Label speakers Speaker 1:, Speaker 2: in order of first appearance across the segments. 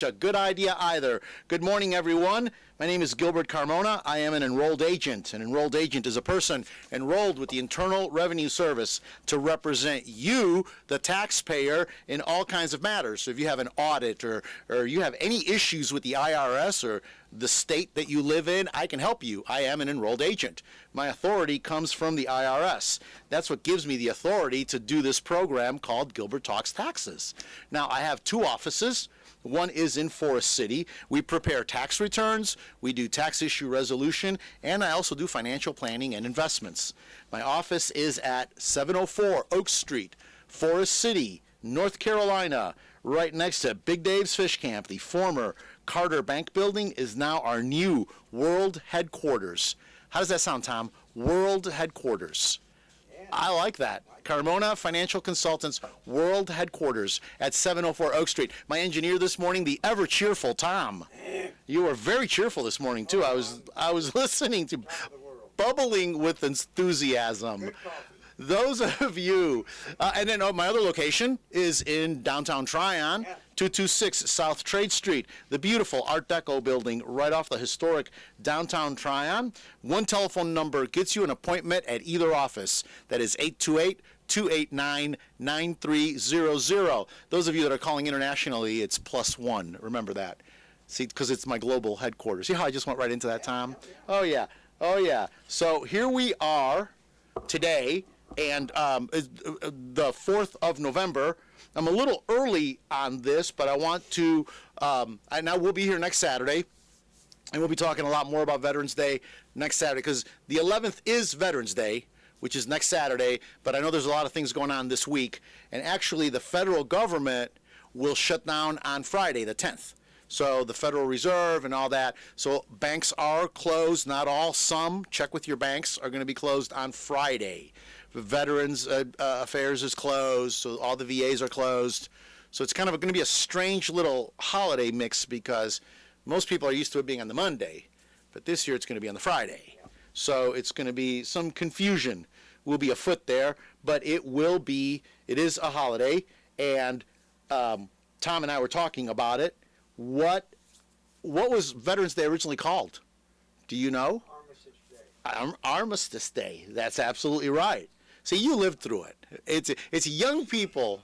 Speaker 1: a good idea either. Good morning, everyone. My name is Gilbert Carmona. I am an enrolled agent. An enrolled agent is a person enrolled with the Internal Revenue Service to represent you, the taxpayer, in all kinds of matters. So if you have an audit or you have any issues with the IRS or the state that you live in, I can help you. I am an enrolled agent. My authority comes from the IRS. That's what gives me the authority to do this program called Gilbert Talks Taxes. Now, I have two offices. One is in Forest City. We prepare tax returns, we do tax issue resolution, and I also do financial planning and investments. My office is at 704 Oak Street, Forest City, North Carolina, right next to Big Dave's Fish Camp. The former Carter Bank building is now our new world headquarters. How does that sound, Tom? World headquarters. I like that. Carmona Financial Consultants World Headquarters at 704 Oak Street. My engineer this morning, the ever cheerful Tom. You were very cheerful this morning too. I was listening to bubbling with enthusiasm. Those of you, and then my other location is in downtown Tryon, 226 South Trade Street, the beautiful Art Deco building right off the historic downtown Tryon. One telephone number gets you an appointment at either office. That is 828-289-9300. Those of you that are calling internationally, it's +1. Remember that. See, because it's my global headquarters. See how I just went right into that, Tom? Oh, yeah. Oh, yeah. So here we are today. And the 4th of November, I'm a little early on this, but I want to, now we'll be here next Saturday, and we'll be talking a lot more about Veterans Day next Saturday, because the 11th is Veterans Day, which is next Saturday, but I know there's a lot of things going on this week, and actually the federal government will shut down on Friday, the 10th. So the Federal Reserve and all that. So banks are closed, not all, some. Check with your banks, are going to be closed on Friday. Veterans Affairs is closed, so all the VAs are closed. So it's kind of going to be a strange little holiday mix because most people are used to it being on the Monday, but this year it's going to be on the Friday. So it's going to be some confusion will be afoot there, but it is a holiday, and Tom and I were talking about it. What was Veterans Day originally called? Do you know?
Speaker 2: Armistice Day.
Speaker 1: Armistice Day. That's absolutely right. See, you lived through it. It's young people.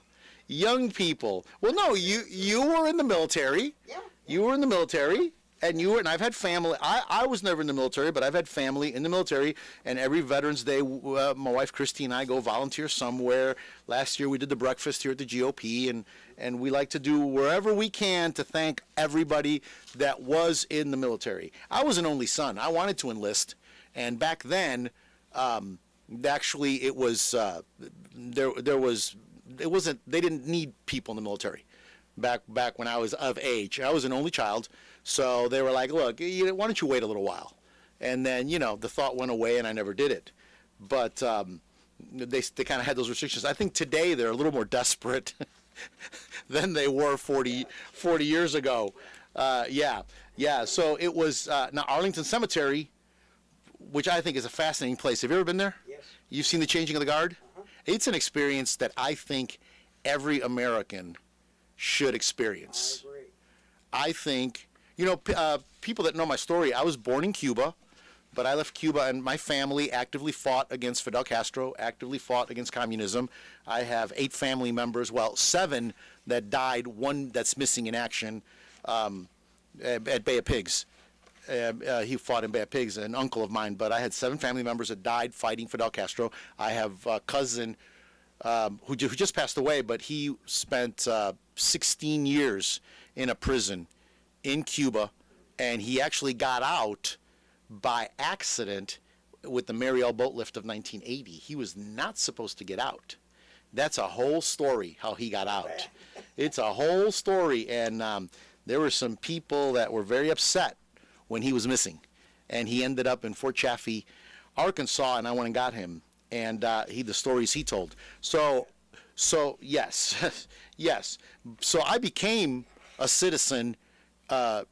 Speaker 1: Well, no, you were in the military.
Speaker 2: Yeah.
Speaker 1: You were in the military, and I've had family. I was never in the military, but I've had family in the military. And every Veterans Day, my wife Christy and I go volunteer somewhere. Last year we did the breakfast here at the GOP, and we like to do wherever we can to thank everybody that was in the military. I was an only son. I wanted to enlist, and back then, actually, it was they didn't need people in the military. Back when I was of age, I was an only child, so they were like, "Look, why don't you wait a little while?" And then the thought went away, and I never did it. But they kind of had those restrictions. I think today they're a little more desperate than they were 40 years ago. Yeah. So it was now Arlington Cemetery, which I think is a fascinating place. Have you ever been there?
Speaker 2: Yes.
Speaker 1: You've seen the changing of the guard?
Speaker 2: Uh-huh.
Speaker 1: It's an experience that I think every American should experience.
Speaker 2: I agree.
Speaker 1: I think, people that know my story, I was born in Cuba, but I left Cuba, and my family actively fought against Fidel Castro, actively fought against communism. I have 8 family members, 7 that died, 1 that's missing in action at Bay of Pigs. He fought in Bay of Pigs, an uncle of mine, but I had 7 family members that died fighting Fidel Castro. I have a cousin who just passed away, but he spent 16 years in a prison in Cuba, and he actually got out by accident with the Mariel boat lift of 1980. He was not supposed to get out. That's a whole story, how he got out. It's a whole story, and there were some people that were very upset when he was missing, and he ended up in Fort Chaffee, Arkansas, and I went and got him, and the stories he told. So yes, yes. So I became a citizen, in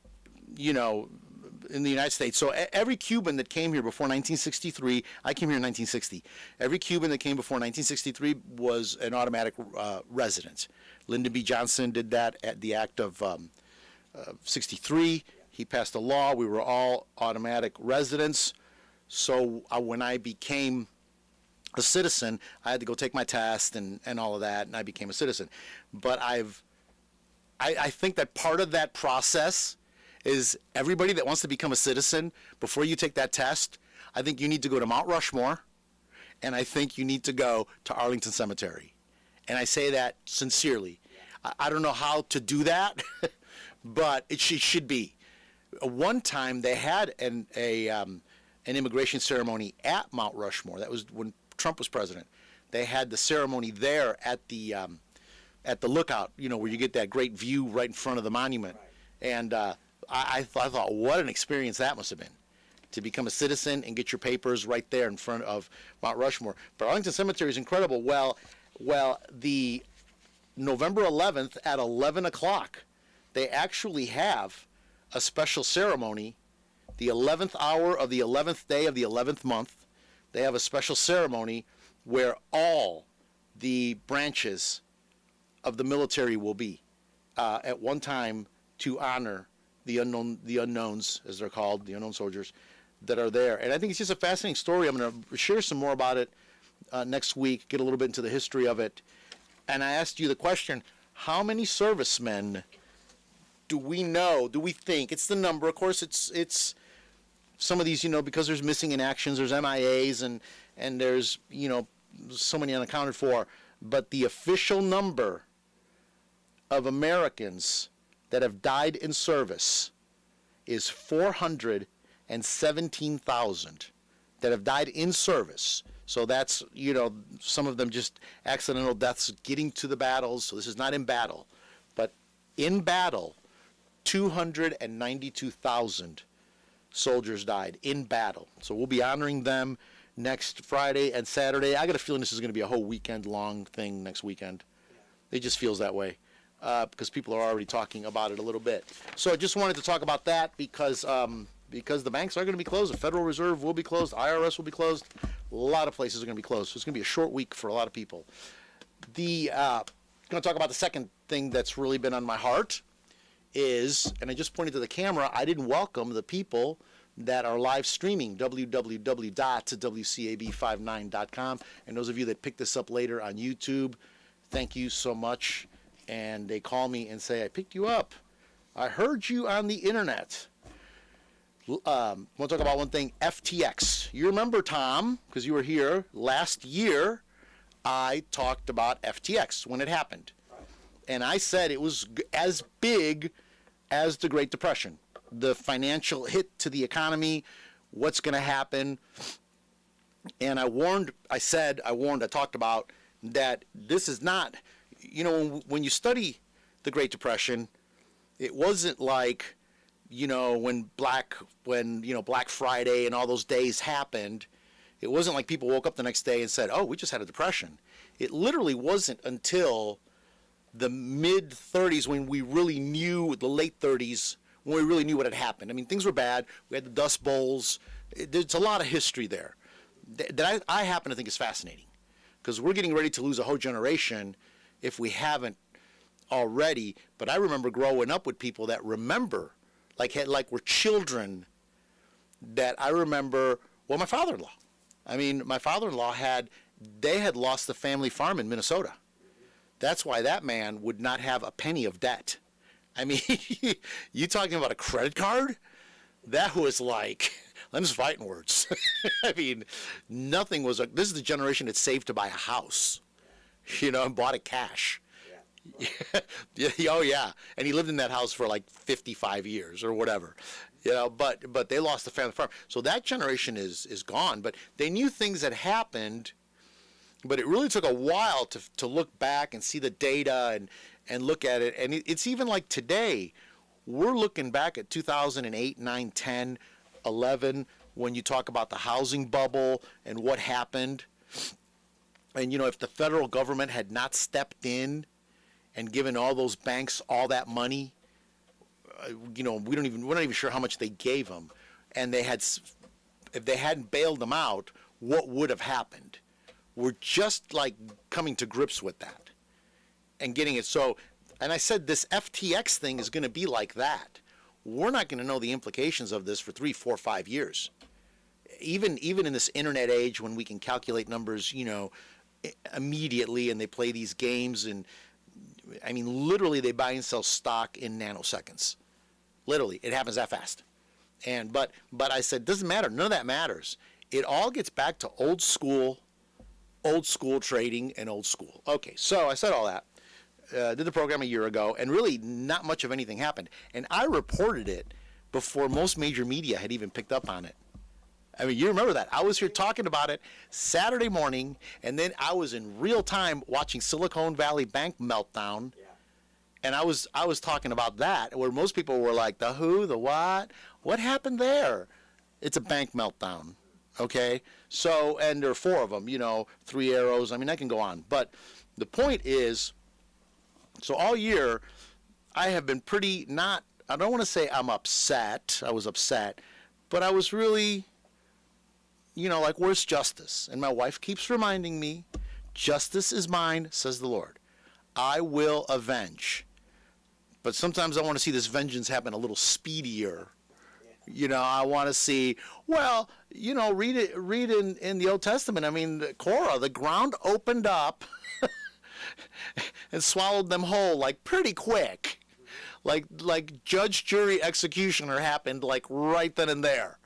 Speaker 1: the United States. So every Cuban that came here before 1963, I came here in 1960. Every Cuban that came before 1963 was an automatic resident. Lyndon B. Johnson did that at the act of '63. He passed a law. We were all automatic residents. So when I became a citizen, I had to go take my test and all of that, and I became a citizen. But I think that part of that process is everybody that wants to become a citizen, before you take that test, I think you need to go to Mount Rushmore, and I think you need to go to Arlington Cemetery. And I say that sincerely. I don't know how to do that, but it should be. One time they had an immigration ceremony at Mount Rushmore. That was when Trump was president. They had the ceremony there at the lookout, where you get that great view right in front of the monument. And I thought, what an experience that must have been, to become a citizen and get your papers right there in front of Mount Rushmore. But Arlington Cemetery is incredible. Well, the November 11th at 11 o'clock, they actually have a special ceremony, the 11th hour of the 11th day of the 11th month. They have a special ceremony where all the branches of the military will be at one time, to honor the unknowns, as they're called, the unknown soldiers that are there. And I think it's just a fascinating story. I'm going to share some more about it next week, get a little bit into the history of it. And I asked you the question, how many servicemen do we know, do we think? It's the number. Of course, it's some of these, because there's missing in actions, there's MIAs, and there's, so many unaccounted for. But the official number of Americans that have died in service is 417,000 that have died in service. So that's, some of them just accidental deaths getting to the battles. So this is not in battle. But in battle, 292,000 soldiers died in battle. So we'll be honoring them next Friday and Saturday. I got a feeling this is going to be a whole weekend-long thing next weekend. It just feels that way because people are already talking about it a little bit. So I just wanted to talk about that because the banks are going to be closed. The Federal Reserve will be closed. IRS will be closed. A lot of places are going to be closed. So it's going to be a short week for a lot of people. I'm going to talk about the second thing that's really been on my heart is, and I just pointed to the camera, I didn't welcome the people that are live streaming, www.wcab59.com. And those of you that pick this up later on YouTube, thank you so much. And they call me and say, I picked you up. I heard you on the internet. I want to talk about one thing, FTX. You remember, Tom, because you were here last year, I talked about FTX when it happened. And I said it was as big as the Great Depression. The financial hit to the economy, what's going to happen. And I talked about that this is not, when you study the Great Depression, it wasn't like, when Black Friday and all those days happened, it wasn't like people woke up the next day and said, oh, we just had a depression. It literally wasn't until the mid-30s when we really knew, the late 30s, when we really knew what had happened. I mean, things were bad. We had the Dust Bowls. There's a lot of history there that I happen to think is fascinating because we're getting ready to lose a whole generation if we haven't already. But I remember growing up with people that remember, were children that I remember, my father-in-law. I mean, my father-in-law had lost the family farm in Minnesota. That's why that man would not have a penny of debt. I mean, you talking about a credit card? That was like, them fighting words. I mean, nothing was, this is the generation that saved to buy a house, and bought it cash. Yeah. Oh, yeah. And he lived in that house for like 55 years or whatever, but they lost the family farm. So that generation is gone, but they knew things had happened, but it really took a while to look back and see the data and look at it. And it's even like today, we're looking back at 2008, 9, 10, 11, when you talk about the housing bubble and what happened. And, if the federal government had not stepped in and given all those banks all that money, we're not even sure how much they gave them. And if they hadn't bailed them out, what would have happened? We're just like coming to grips with that and getting it. So And I said, this FTX thing is going to be like that. We're not going to know the implications of this for 3, 4, 5 years. Even in this internet age when we can calculate numbers, immediately, and they play these games, and I mean, literally they buy and sell stock in nanoseconds. Literally, it happens that fast. But I said, doesn't matter. None of that matters. It all gets back to old school trading and old school. Okay, so I said all that. Did the program a year ago, and really not much of anything happened. And I reported it before most major media had even picked up on it. I mean, you remember that. I was here talking about it Saturday morning, and then I was in real time watching Silicon Valley Bank meltdown. Yeah. And I was talking about that, where most people were like, the who, the what? What happened there? It's a bank meltdown, okay? So, and there are 4 of them, 3 arrows. I mean, I can go on. But the point is, so all year, I have been I don't want to say I'm upset. I was upset. But I was really, like, where's justice? And my wife keeps reminding me, justice is mine, says the Lord. I will avenge. But sometimes I want to see this vengeance happen a little speedier. I want to see, read in the Old Testament. I mean, Korah, the ground opened up and swallowed them whole, like, pretty quick. Like judge, jury, executioner happened, like, right then and there.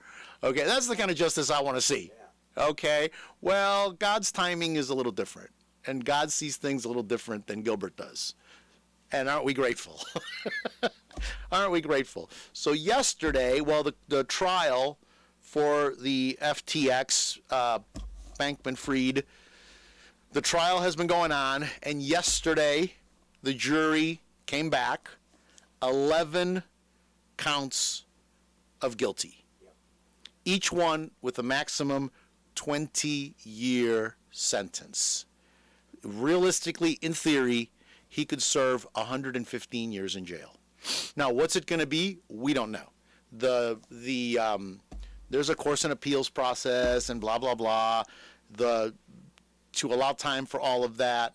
Speaker 1: Okay, that's the kind of justice I want to see. Okay, well, God's timing is a little different, and God sees things a little different than Gilbert does. And aren't we grateful? Aren't we grateful? So yesterday, the trial for the FTX, Bankman-Fried, the trial has been going on, and yesterday the jury came back, 11 counts of guilty. Each one with a maximum 20-year sentence. Realistically, in theory, he could serve 115 years in jail. Now, what's it going to be? We don't know. There's, of course, an appeals process and blah, blah, blah, to allow time for all of that,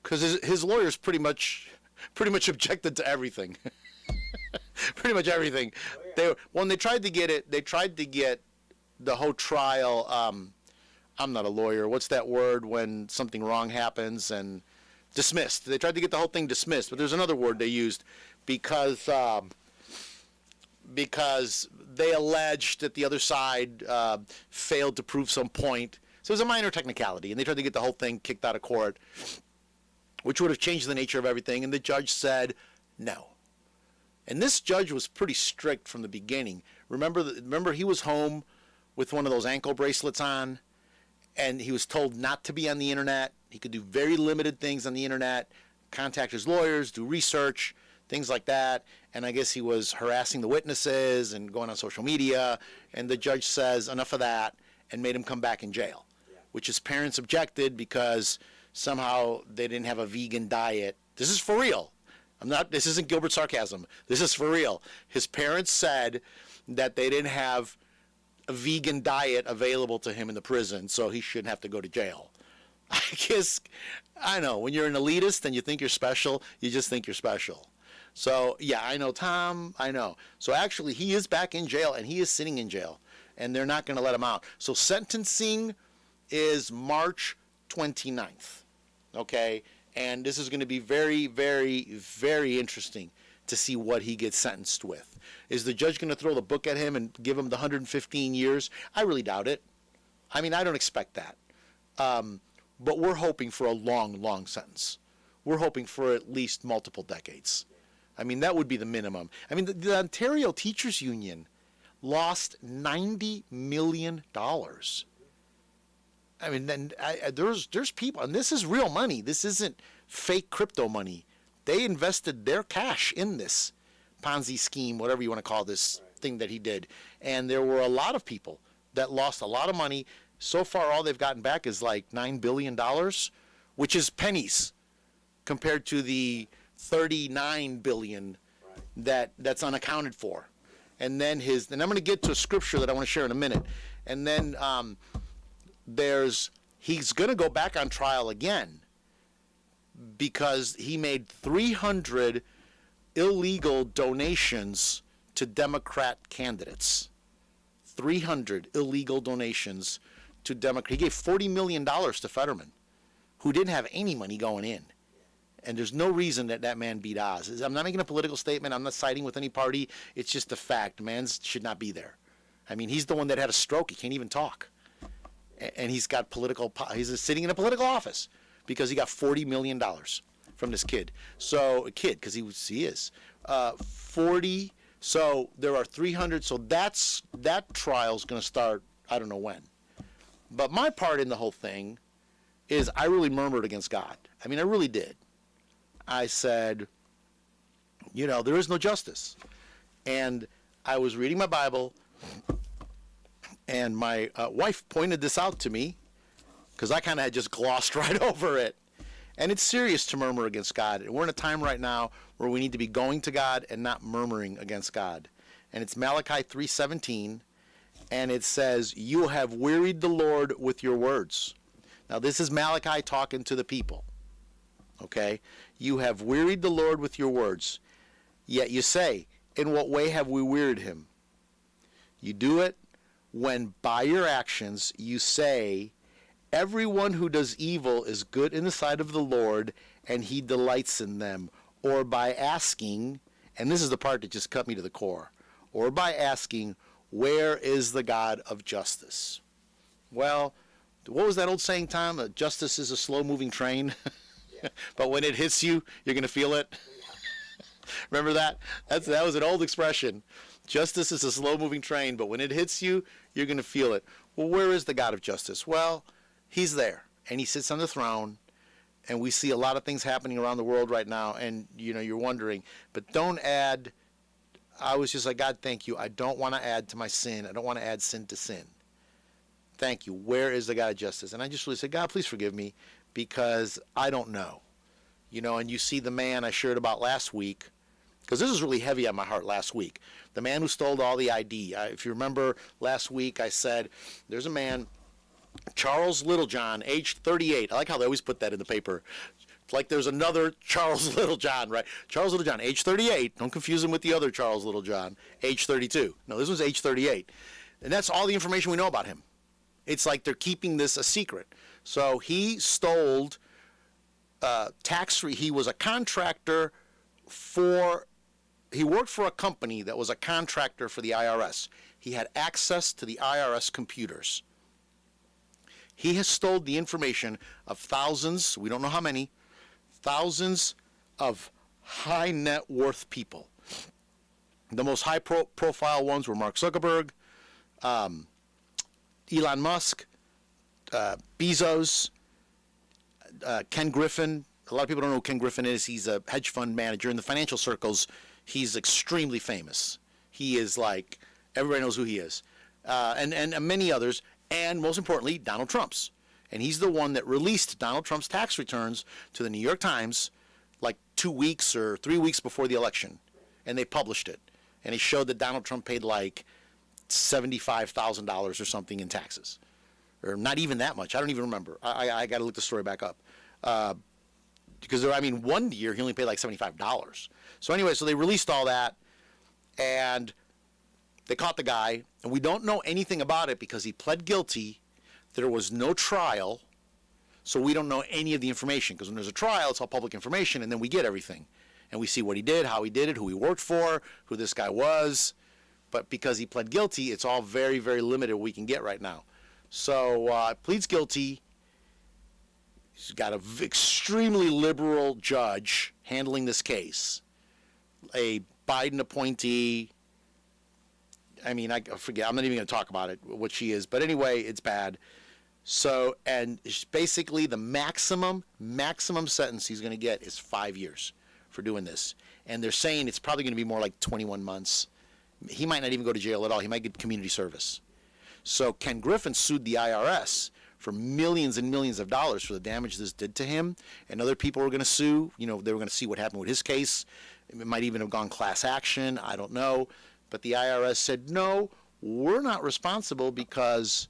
Speaker 1: because his lawyers pretty much objected to everything. Pretty much everything. When they tried to get the whole trial, I'm not a lawyer. What's that word when something wrong happens? And dismissed. They tried to get the whole thing dismissed, but there's another word they used because they alleged that the other side failed to prove some point. So it was a minor technicality, and they tried to get the whole thing kicked out of court, which would have changed the nature of everything, and the judge said no. And this judge was pretty strict from the beginning. Remember he was home with one of those ankle bracelets on, and he was told not to be on the internet. He could do very limited things on the internet, contact his lawyers, do research, things like that. And I guess he was harassing the witnesses and going on social media. And the judge says enough of that and made him come back in jail, which his parents objected because somehow they didn't have a vegan diet. This is for real. This isn't Gilbert sarcasm. This is for real. His parents said that they didn't have a vegan diet available to him in the prison, so he shouldn't have to go to jail. I guess, I know, when you're an elitist and you think you're special, you just think you're special. So, yeah, I know, Tom, I know. So actually, he is back in jail, and he is sitting in jail, and they're not going to let him out. So sentencing is March 29th, okay? And this is going to be very, very, very interesting to see what he gets sentenced with. Is the judge going to throw the book at him and give him the 115 years? I really doubt it. I mean, I don't expect that. But we're hoping for a long, long sentence. We're hoping for at least multiple decades. I mean, that would be the minimum. I mean, the Ontario Teachers Union lost $90 million. I mean, then there's people, and this is real money. This isn't fake crypto money. They invested their cash in this Ponzi scheme, whatever you want to call this thing that he did. And there were a lot of people that lost a lot of money. So far, all they've gotten back is like $9 billion, which is pennies compared to the $39 billion that's unaccounted for. And then and I'm going to get to a scripture that I want to share in a minute. And then he's going to go back on trial again because he made 300 illegal donations to Democrat candidates. 300 illegal donations to Democrat. He gave $40 million to Fetterman, who didn't have any money going in. And there's no reason that that man beat Oz. I'm not making a political statement. I'm not siding with any party. It's just a fact. The man should not be there. I mean, he's the one that had a stroke. He can't even talk. And he's got he's sitting in a political office because he got $40 million from this kid. So, a kid, because he is. 40, so there are 300. So that trial's going to start, I don't know when. But my part in the whole thing is I really murmured against God. I mean, I really did. I said, there is no justice. And I was reading my Bible, and my wife pointed this out to me because I kind of had just glossed right over it. And it's serious to murmur against God. And we're in a time right now where we need to be going to God and not murmuring against God. And it's Malachi 3:17, and it says, "You have wearied the Lord with your words." Now, this is Malachi talking to the people. Okay? "You have wearied the Lord with your words. Yet you say, in what way have we wearied him? You do it when by your actions you say, everyone who does evil is good in the sight of the Lord, and he delights in them. Or by asking," and this is the part that just cut me to the core, "or by asking, where is the God of justice?" Well, what was that old saying, Tom? Justice is a slow-moving train. But when it hits you, you're going to feel it. Remember that? That was an old expression. Justice is a slow-moving train, but when it hits you, you're going to feel it. Well, where is the God of justice? Well, he's there, and he sits on the throne, and we see a lot of things happening around the world right now, and, you're wondering. But don't add. I was just like, God, thank you. I don't want to add to my sin. I don't want to add sin to sin. Thank you. Where is the God of justice? And I just really said, God, please forgive me, because I don't know. And you see the man I shared about last week, because this was really heavy on my heart last week. The man who stole all the ID. If you remember last week, I said, there's a man, Charles Littlejohn, age 38. I like how they always put that in the paper. It's like there's another Charles Littlejohn, right? Charles Littlejohn, age 38. Don't confuse him with the other Charles Littlejohn, age 32. No, this one's age 38. And that's all the information we know about him. It's like they're keeping this a secret. So he stole tax-free. He was a contractor he worked for a company that was a contractor for the IRS. He had access to the IRS computers. He has stolen the information of thousands, we don't know how many, thousands of high net worth people. The most high profile ones were Mark Zuckerberg, Elon Musk, Bezos, Ken Griffin. A lot of people don't know who Ken Griffin is. He's a hedge fund manager. In the financial circles, he's extremely famous. He is like, everybody knows who he is. And many others. And most importantly, Donald Trump's. And he's the one that released Donald Trump's tax returns to the New York Times like 2 weeks or 3 weeks before the election. And they published it. And it showed that Donald Trump paid like $75,000 or something in taxes. Or not even that much. I don't even remember. I got to look the story back up. Because, 1 year he only paid like $75. So anyway, so they released all that, and they caught the guy, and we don't know anything about it because he pled guilty. There was no trial, so we don't know any of the information. Because when there's a trial, it's all public information, and then we get everything. And we see what he did, how he did it, who he worked for, who this guy was. But because he pled guilty, it's all very, very limited what we can get right now. So pleads guilty. He's got an extremely liberal judge handling this case, a Biden appointee. I forget. I'm not even going to talk about it, what she is. But anyway, it's bad. So, and basically the maximum sentence he's going to get is 5 years for doing this. And they're saying it's probably going to be more like 21 months. He might not even go to jail at all. He might get community service. So Ken Griffin sued the IRS for millions and millions of dollars for the damage this did to him. And other people were going to sue. They were going to see what happened with his case. It might even have gone class action. I don't know. But the IRS said, no, we're not responsible because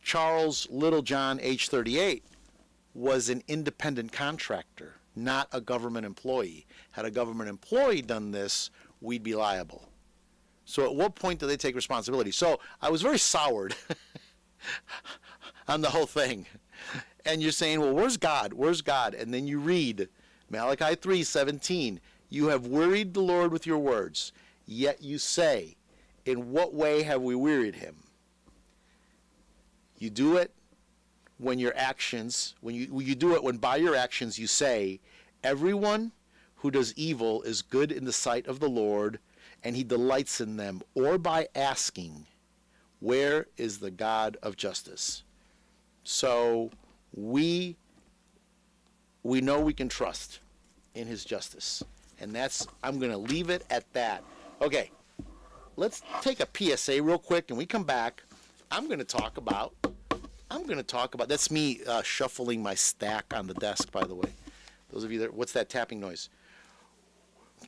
Speaker 1: Charles Littlejohn, age 38, was an independent contractor. not a government employee. Had a government employee done this, we'd be liable. So at what point do they take responsibility? So I was very soured on the whole thing. And you're saying, well, where's God? Where's God? And then you read Malachi 3:17. You have wearied the Lord with your words, yet you say, in what way have we wearied him? You do it when your actions, when you do it when by your actions you say, everyone who does evil is good in the sight of the Lord, and he delights in them, or by asking, where is the God of justice? So we know we can trust in his justice. And I'm going to leave it at that. Okay, let's take a PSA real quick, and we come back. I'm going to talk about, that's me shuffling my stack on the desk, by the way. Those of you that, what's that tapping noise?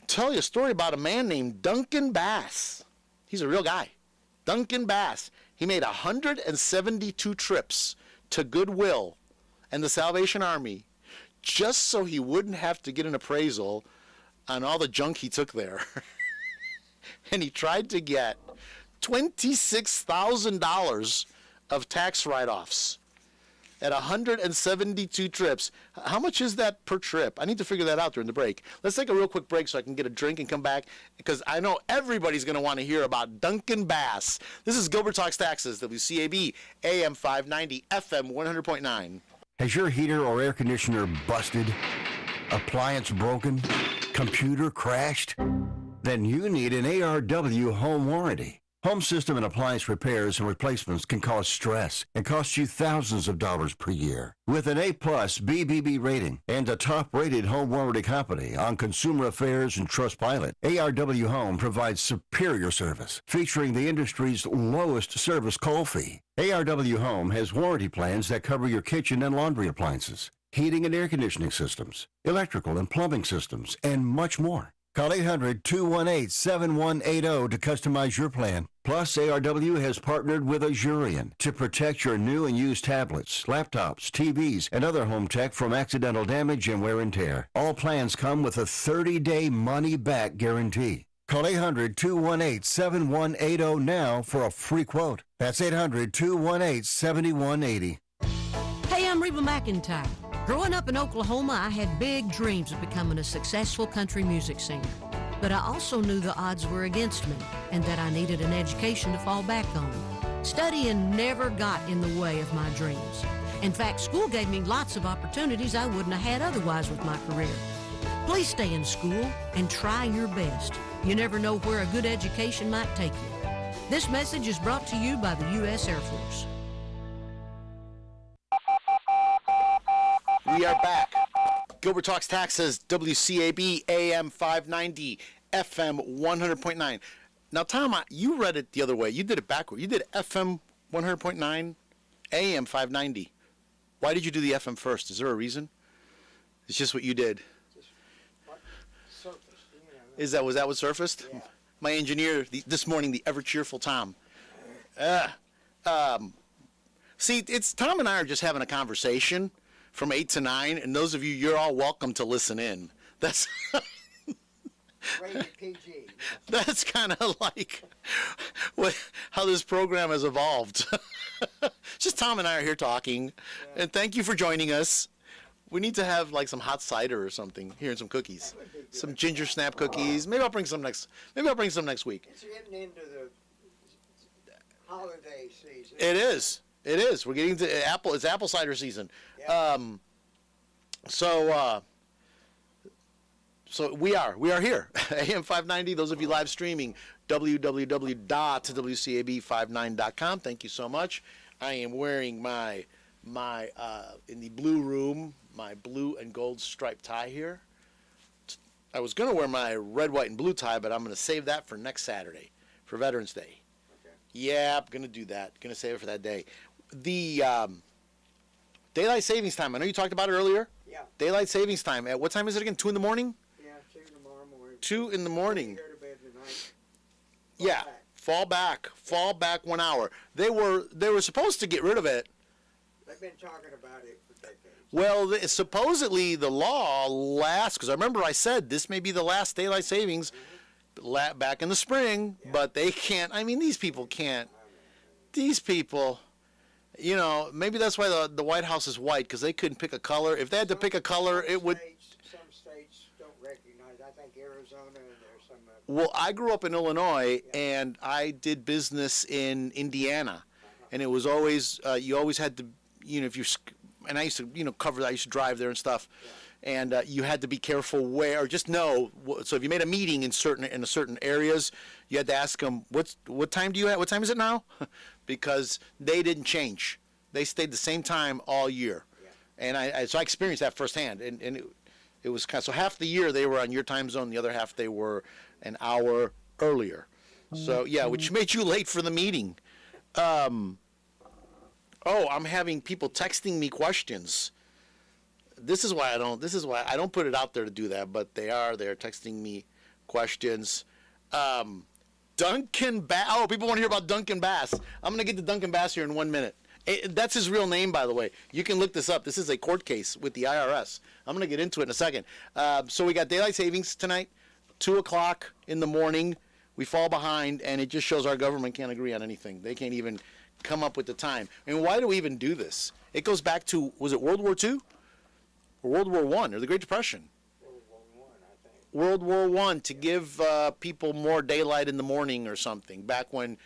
Speaker 1: Tell you a story about a man named Duncan Bass. He's a real guy. Duncan Bass. He made 172 trips to Goodwill and the Salvation Army just so he wouldn't have to get an appraisal on all the junk he took there. And he tried to get $26,000 of tax write-offs at 172 trips. How much is that per trip? I need to figure that out during the break. Let's take a real quick break so I can get a drink and come back, because I know everybody's going to want to hear about Duncan Bass. This is Gilbert Talks Taxes, WCAB, AM 590, FM 100.9.
Speaker 2: Has your heater or air conditioner busted? Appliance broken? Computer crashed? Then you need an ARW home warranty. Home system and appliance repairs and replacements can cause stress and cost you thousands of dollars per year. With an A-plus BBB rating and a top-rated home warranty company on Consumer Affairs and Trustpilot, ARW Home provides superior service, featuring the industry's lowest service call fee. ARW Home has warranty plans that cover your kitchen and laundry appliances, heating and air conditioning systems, electrical and plumbing systems, and much more. Call 800-218-7180 to customize your plan. Plus, ARW has partnered with Azurian to protect your new and used tablets, laptops, TVs, and other home tech from accidental damage and wear and tear. All plans come with a 30-day money-back guarantee. Call 800-218-7180 now for a free quote. That's 800-218-7180.
Speaker 3: Hey, I'm Reba McEntire. Growing up in Oklahoma, I had big dreams of becoming a successful country music singer. But I also knew the odds were against me and that I needed an education to fall back on. Studying never got in the way of my dreams. In fact, school gave me lots of opportunities I wouldn't have had otherwise with my career. Please stay in school and try your best. You never know where a good education might take you. This message is brought to you by the U.S. Air Force.
Speaker 1: We are back. Gilbert Talks Taxes, WCAB, AM 590, FM 100.9. Now, Tom, you read it the other way. You did it backward. You did FM 100.9, AM 590. Why did you do the FM first? Is there a reason? It's just what you did. Was that what surfaced? Yeah. My engineer this morning, the ever-cheerful Tom. See, it's Tom and I are just having a conversation from 8 to 9, and those of you, you're all welcome to listen in. That's
Speaker 4: rated PG.
Speaker 1: That's kind of like how this program has evolved. Just Tom and I are here talking, and thank you for joining us. We need to have like some hot cider or something here and some cookies, some ginger snap cookies. Maybe I'll bring some next. Maybe I'll bring some next week.
Speaker 4: It's getting into the holiday season.
Speaker 1: It is. It is. We're getting to apple. It's apple cider season. Yeah. So we are here. AM 590. Those of you live streaming, www.wcab59.com. Thank you so much. I am wearing my in the blue room, my blue and gold striped tie here. I was going to wear my red, white, and blue tie, but I'm going to save that for next Saturday, for Veterans Day. Okay. Yeah, I'm going to do that. Going to save it for that day. The daylight savings time. I know you talked about it earlier.
Speaker 4: Yeah. Daylight
Speaker 1: savings time. At what time is it again? 2 in the morning?
Speaker 4: Yeah, 2 tomorrow morning.
Speaker 1: 2 in the morning.
Speaker 4: Go to bed tonight.
Speaker 1: Fall back 1 hour. They were supposed to get rid of it.
Speaker 4: been talking about it for decades.
Speaker 1: Well, supposedly the law lasts, because I remember I said this may be the last daylight savings back in the spring, but they can't. I mean, these people can't. These people, you know, maybe that's why the White House is white, because they couldn't pick a color. If they had to pick a color, it would.
Speaker 4: Some states don't recognize. I think Arizona and there's some.
Speaker 1: Well, I grew up in Illinois, and I did business in Indiana, and it was always you always had to, you know, if you and I used to, you know, I used to drive there and stuff, and you had to be careful where, or just know. So if you made a meeting in certain areas, you had to ask them, what time do you have? What time is it now? Because they didn't change. They stayed the same time all year, and so I experienced that firsthand, and it was kind of, so half the year they were on your time zone, the other half they were an hour earlier. So yeah, which made you late for the meeting. Oh, I'm having people texting me questions. This is why I don't put it out there to do that, but they're texting me questions. Duncan Bass. Oh, people want to hear about Duncan Bass. I'm going to get to Duncan Bass here in 1 minute. That's his real name, by the way. You can look this up. This is a court case with the IRS. I'm going to get into it in a second. So we got daylight savings tonight, 2 o'clock in the morning. We fall behind, and it just shows our government can't agree on anything. They can't even come up with the time. And why do we even do this? It goes back to, was it World War II? Or World War I, or the Great Depression? World War I, to give people more daylight in the morning or something, back when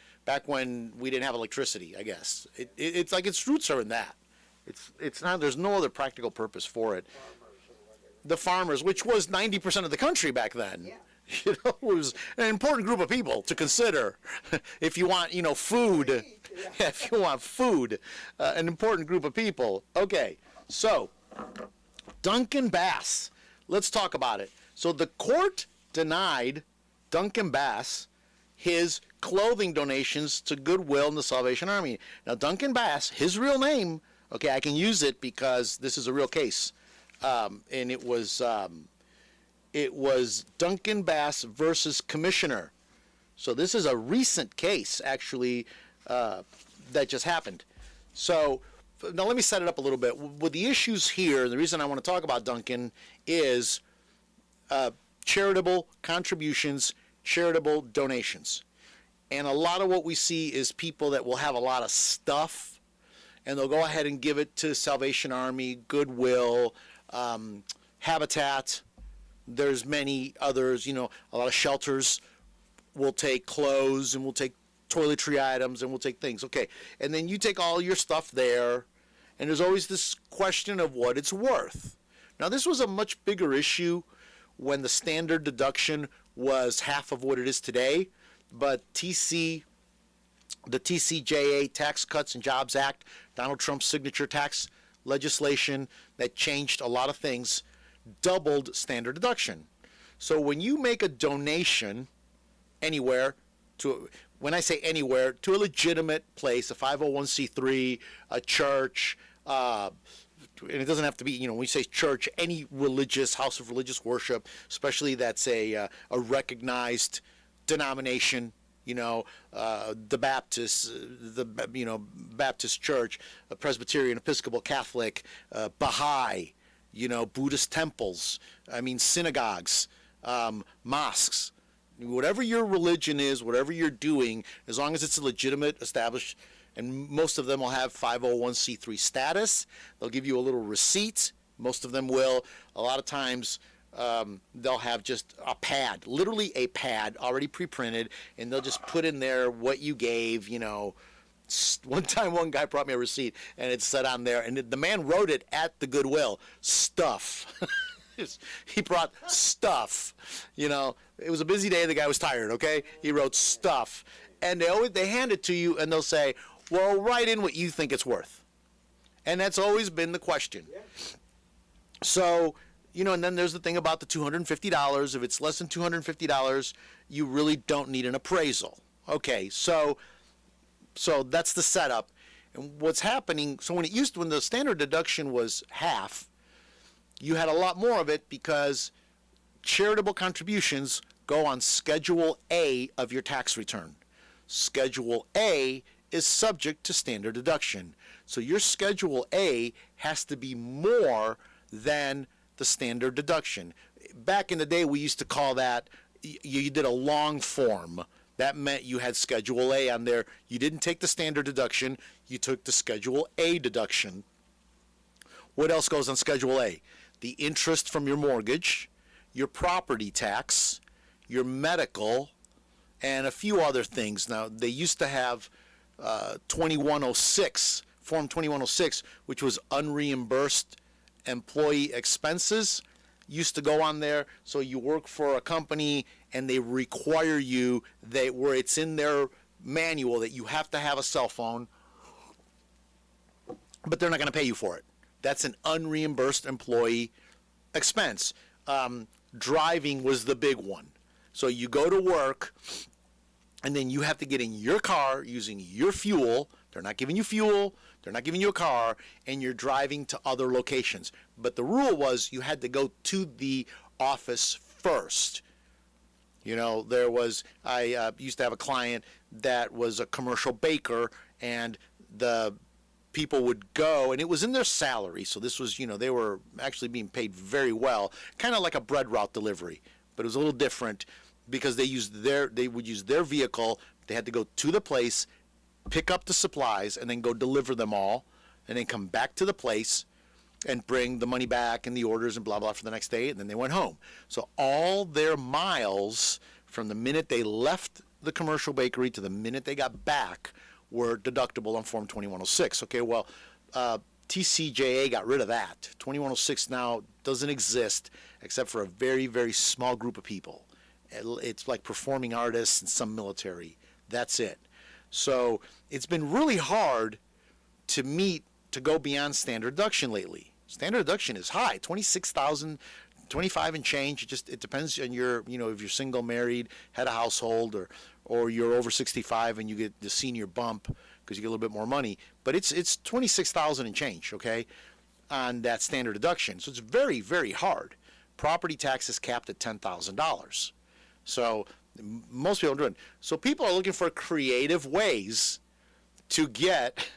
Speaker 1: we didn't have electricity, I guess. It's like its roots are in that. It's not, there's no other practical purpose for it. The farmers, which was 90% of the country back then. You know, it was an important group of people to consider if you want, you know, food. If you want food, an important group of people. Okay, so Duncan Bass. Let's talk about it. So the court denied Duncan Bass his clothing donations to Goodwill and the Salvation Army. Now, Duncan Bass, his real name, okay, I can use it because this is a real case, and it was Duncan Bass versus Commissioner. So this is a recent case, actually, that just happened. So now let me set it up a little bit. With the issues here, the reason I want to talk about Duncan is charitable contributions, charitable donations. And a lot of what we see is people that will have a lot of stuff, and they'll go ahead and give it to Salvation Army, Goodwill, Habitat. There's many others, you know, a lot of shelters will take clothes, and will take toiletry items, and will take things. Okay, and then you take all your stuff there, and there's always this question of what it's worth. Now, this was a much bigger issue when the standard deduction was half of what it is today, but the TCJA, Tax Cuts and Jobs Act, Donald Trump's signature tax legislation that changed a lot of things, doubled standard deduction. So when you make a donation anywhere, when I say anywhere, to a legitimate place, a 501c3, a church, and it doesn't have to be, you know, when we say church, any religious house of religious worship, especially that's a recognized denomination, you know, the Baptist, Baptist Church, Presbyterian, Episcopal, Catholic, Baha'i, you know, Buddhist temples, synagogues, mosques. Whatever your religion is, whatever you're doing, as long as it's a legitimate, established, and most of them will have 501c3 status. They'll give you a little receipt. Most of them will. A lot of times they'll have just a pad, literally a pad already pre-printed, and they'll just put in there what you gave, you know. One time one guy brought me a receipt, and it said on there, and the man wrote it at the Goodwill, stuff. He brought stuff, you know. It was a busy day. The guy was tired, okay? He wrote stuff. And they hand it to you, and they'll say, well, write in what you think it's worth. And that's always been the question. So, you know, and then there's the thing about the $250. If it's less than $250, you really don't need an appraisal. Okay, so that's the setup. And what's happening, so when the standard deduction was half, you had a lot more of it because charitable contributions go on Schedule A of your tax return. Schedule A is subject to standard deduction. So your Schedule A has to be more than the standard deduction. Back in the day, we used to call that, you did a long form. That meant you had Schedule A on there. You didn't take the standard deduction, you took the Schedule A deduction. What else goes on Schedule A? The interest from your mortgage, your property tax, your medical, and a few other things. Now, they used to have 2106, Form 2106, which was unreimbursed employee expenses, used to go on there. So you work for a company and they require you, where it's in their manual that you have to have a cell phone, but they're not going to pay you for it. That's an unreimbursed employee expense. Driving was the big one. So you go to work, and then you have to get in your car using your fuel. They're not giving you fuel. They're not giving you a car, and you're driving to other locations. But the rule was you had to go to the office first. You know, I used to have a client that was a commercial baker, and the people would go, and it was in their salary. So this was, they were actually being paid very well, kind of like a bread route delivery, but it was a little different because they would use their vehicle. They had to go to the place, pick up the supplies, and then go deliver them all, and then come back to the place and bring the money back and the orders and blah, blah for the next day, and then they went home. So all their miles from the minute they left the commercial bakery to the minute they got back were deductible on Form 2106. Okay, well, TCJA got rid of that. 2106 now doesn't exist except for a very, very small group of people. It's like performing artists and some military. That's it. So it's been really hard to go beyond standard deduction lately. Standard deduction is high, $26,000, $25 and change. It depends on your, if you're single, married, had a household, or you're over 65 and you get the senior bump because you get a little bit more money. But it's $26,000 and change, okay, on that standard deduction. So it's very, very hard. Property tax is capped at $10,000. So most people are doing. So people are looking for creative ways to get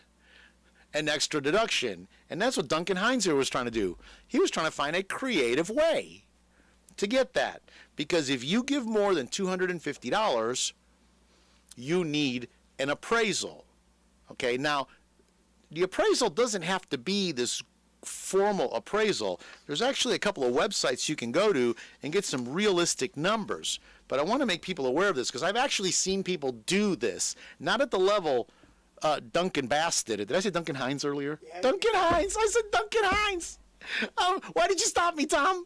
Speaker 1: an extra deduction. And that's what Duncan Hines here was trying to do. He was trying to find a creative way to get that. Because if you give more than $250, you need an appraisal. Okay, now, the appraisal doesn't have to be this formal appraisal. There's actually a couple of websites you can go to and get some realistic numbers. But I want to make people aware of this because I've actually seen people do this, not at the level Duncan Bass did it. Did I say Duncan Hines earlier?
Speaker 4: Yeah,
Speaker 1: Duncan Hines. I said Duncan Hines. Why did you stop me, Tom?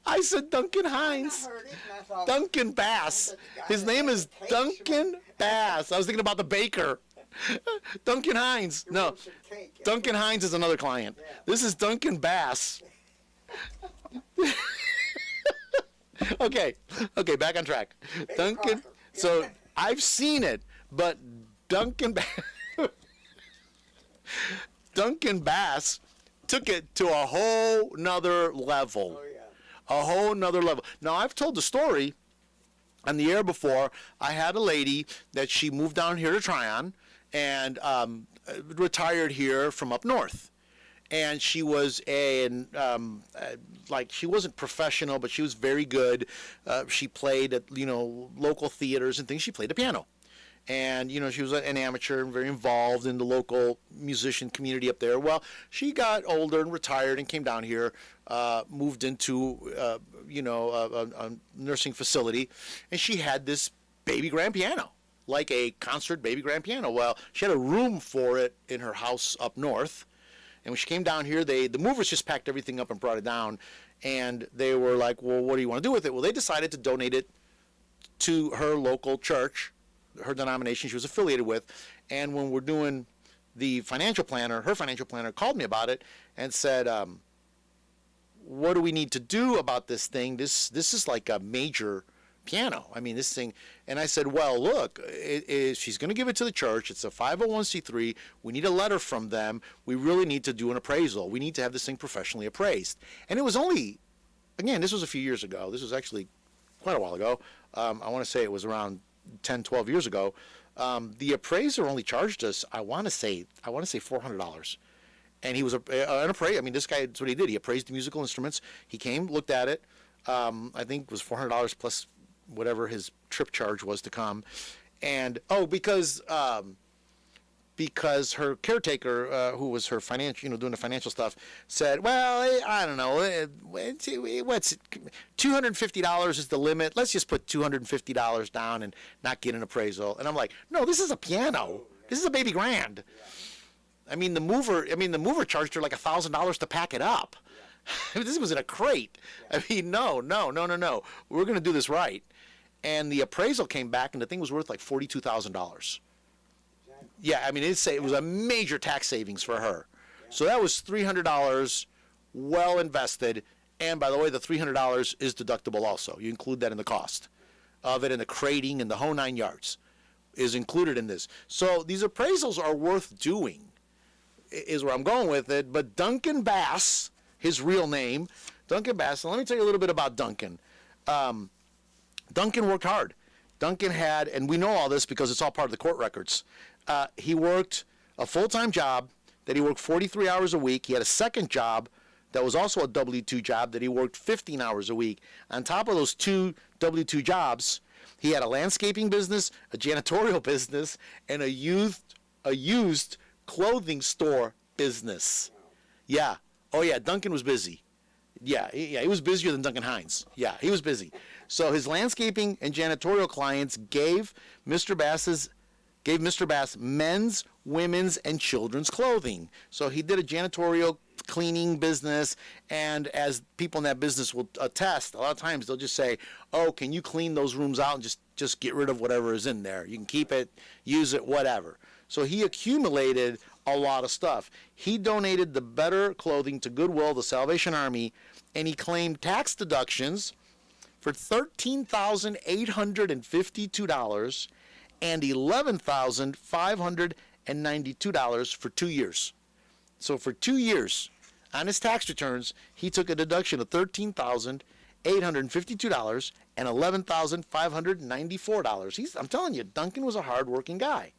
Speaker 1: I said Duncan Hines.
Speaker 4: I heard it and I thought,
Speaker 1: Duncan Bass. His name is Duncan Bass. I was thinking about the baker. Duncan Hines.
Speaker 4: you
Speaker 1: No,
Speaker 4: want some cake, yeah.
Speaker 1: Duncan Hines is another client.
Speaker 4: Yeah.
Speaker 1: This is Duncan Bass. Okay, back on track. Duncan.
Speaker 4: Crocker.
Speaker 1: So I've seen it, but Duncan Bass took it to a whole nother level.
Speaker 4: Oh, yeah.
Speaker 1: A whole nother level. Now, I've told the story on the air before. I had a lady that she moved down here to Tryon and retired here from up north. And she was she wasn't professional, but she was very good. She played at, local theaters and things. She played the piano. And, she was an amateur and very involved in the local musician community up there. Well, she got older and retired and came down here, moved into, a nursing facility. And she had this baby grand piano, like a concert baby grand piano. Well, she had a room for it in her house up north. And when she came down here, the movers just packed everything up and brought it down. And they were like, well, what do you want to do with it? Well, they decided to donate it to her local church, her denomination she was affiliated with. And when we're doing the financial planner, her financial planner called me about it and said, what do we need to do about this thing? This is like a major piano. I mean, this thing. And I said, well, look, she's going to give it to the church. It's a 501c3. We need a letter from them. We really need to do an appraisal. We need to have this thing professionally appraised. And it was only, again, this was a few years ago. This was actually quite a while ago. I want to say it was around 10, 12 years ago, the appraiser only charged us, I want to say $400. And he was an appraiser. I mean, this guy, that's what he did. He appraised the musical instruments. He came, looked at it. I think it was $400 plus whatever his trip charge was to come. And, because her caretaker, who was her financial, doing the financial stuff, said, well, I don't know, what's $250 is the limit. Let's just put $250 down and not get an appraisal. And I'm like, no, this is a piano. This is a baby grand. I mean, the mover charged her like $1,000 to pack it up. This was in a crate. I mean, no. We're going to do this right. And the appraisal came back, and the thing was worth like $42,000. Yeah, I mean, it was a major tax savings for her. So that was $300 well invested. And by the way, the $300 is deductible also. You include that in the cost of it, and the crating and the whole 9 yards is included in this. So these appraisals are worth doing, is where I'm going with it. But Duncan Bass, his real name, Duncan Bass, and let me tell you a little bit about Duncan. Duncan worked hard. Duncan had, and we know all this because it's all part of the court records, he worked a full-time job that he worked 43 hours a week. He had a second job that was also a W-2 job that he worked 15 hours a week. On top of those two W-2 jobs, he had a landscaping business, a janitorial business, and a used clothing store business. Yeah. Oh, yeah, Duncan was busy. Yeah, he was busier than Duncan Hines. Yeah, he was busy. So his landscaping and janitorial clients gave Mr. Bass men's, women's, and children's clothing. So he did a janitorial cleaning business, and as people in that business will attest, a lot of times they'll just say, oh, can you clean those rooms out and just get rid of whatever is in there? You can keep it, use it, whatever. So he accumulated a lot of stuff. He donated the better clothing to Goodwill, the Salvation Army, and he claimed tax deductions for $13,852 and $11,592 for 2 years. So for 2 years, on his tax returns, he took a deduction of $13,852 and $11,594. I'm telling you, Duncan was a hard-working guy.